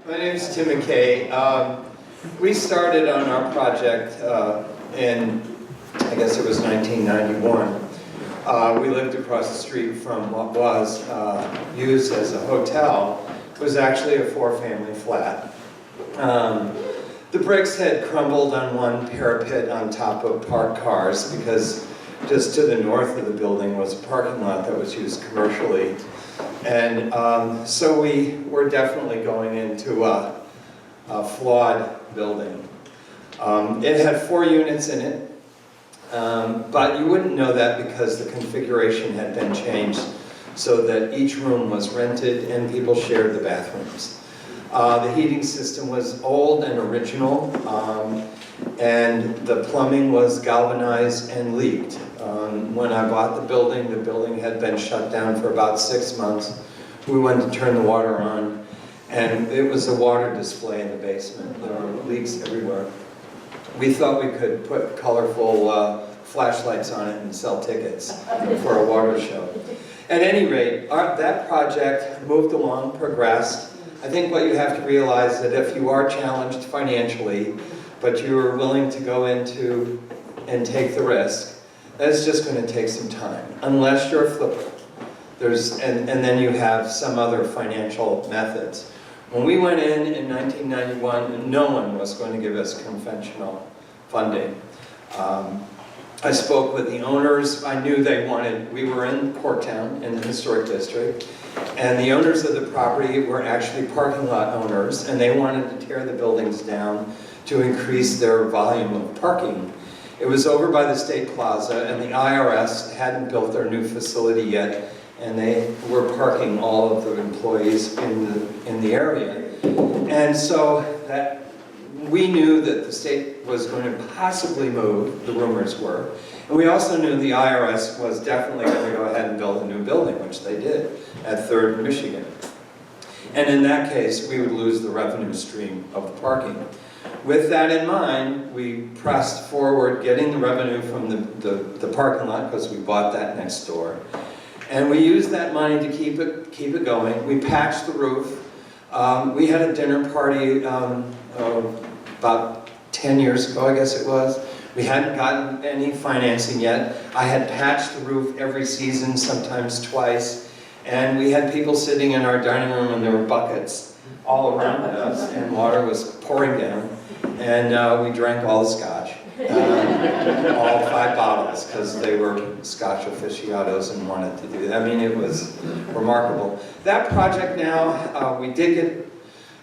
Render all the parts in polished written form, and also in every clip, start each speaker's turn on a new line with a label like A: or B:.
A: My name is Tim M. We started on our project in, I guess it was 1991. We lived across the street from what was used as a hotel. It was actually a 4-family flat. The bricks had crumbled on one parapet on top of parked cars because just to the north of the building was a parking lot that was used commercially. And so we were definitely going into a flawed building. It had 4 units in it, but you wouldn't know that because the configuration had been changed so that each room was rented and people shared the bathrooms. The heating system was old and original, and the plumbing was galvanized and leaked. When I bought the building had been shut down for about 6 months. We went to turn the water on, and it was a water display in the basement. There were leaks everywhere. We thought we could put colorful flashlights on it and sell tickets for a water show. At any rate, that project moved along, progressed. I think what you have to realize is that if you are challenged financially, but you are willing to go into and take the risk, that's just going to take some time, unless you're a flipper. And then you have some other financial methods. When we went in 1991, no one was going to give us conventional funding. I spoke with the owners. I knew they wanted, we were in Corktown, in the historic district, and the owners of the property were actually parking lot owners, and they wanted to tear the buildings down to increase their volume of parking. It was over by the State Plaza, and the IRS hadn't built their new facility yet, and they were parking all of the employees in the area. And so that we knew that the state was going to possibly move, the rumors were, and we also knew the IRS was definitely going to go ahead and build a new building, which they did at 3rd and Michigan. And in that case, we would lose the revenue stream of the parking. With that in mind, we pressed forward getting the revenue from the parking lot, because we bought that next door. And we used that money to keep it going. We patched the roof. We had a dinner party about 10 years ago, I guess it was. We hadn't gotten any financing yet. I had patched the roof every season, sometimes twice. And we had people sitting in our dining room, and there were buckets all around us, and water was pouring down. And we drank all the scotch, all 5 bottles, because they were scotch aficionados and wanted to do that. I mean, it was remarkable. That project now, we did get,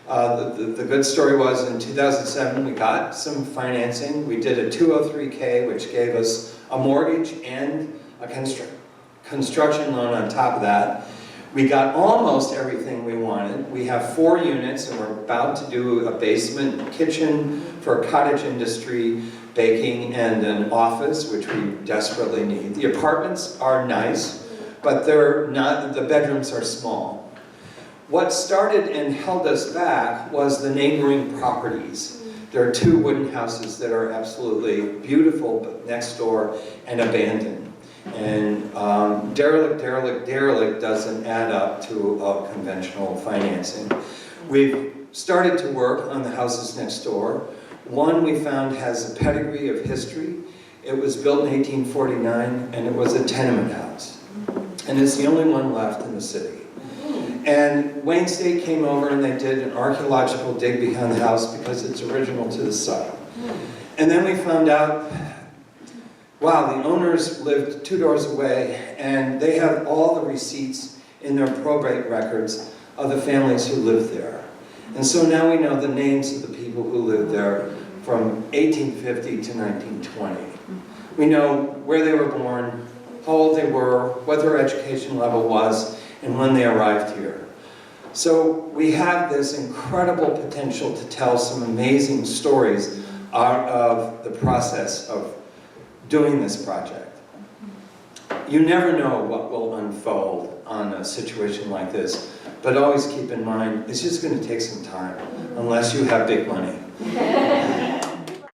A: the good story was in 2007 we got some financing. We did a 203K, which gave us a mortgage and a construction loan on top of that. We got almost everything we wanted. We have 4 units, and we're about to do a basement kitchen for a cottage industry, baking, and an office, which we desperately need. The apartments are nice, but they're not, the bedrooms are small. What started and held us back was the neighboring properties. There are 2 wooden houses that are absolutely beautiful, but next door and abandoned. And derelict doesn't add up to conventional financing. We've started to work on the houses next door. One we found has a pedigree of history. It was built in 1849, and it was a tenement house. And it's the only one left in the city. And Wayne State came over and they did an archaeological dig behind the house because it's original to the site. And then we found out, wow, the owners lived 2 doors away, and they have all the receipts in their probate records of the families who lived there. And so now we know the names of the people who lived there from 1850 to 1920. We know where they were born, how old they were, what their education level was, and when they arrived here. So we have this incredible potential to tell some amazing stories out of the process of doing this project. You never know what will unfold on a situation like this, but always keep in mind, it's just going to take some time, unless you have big money.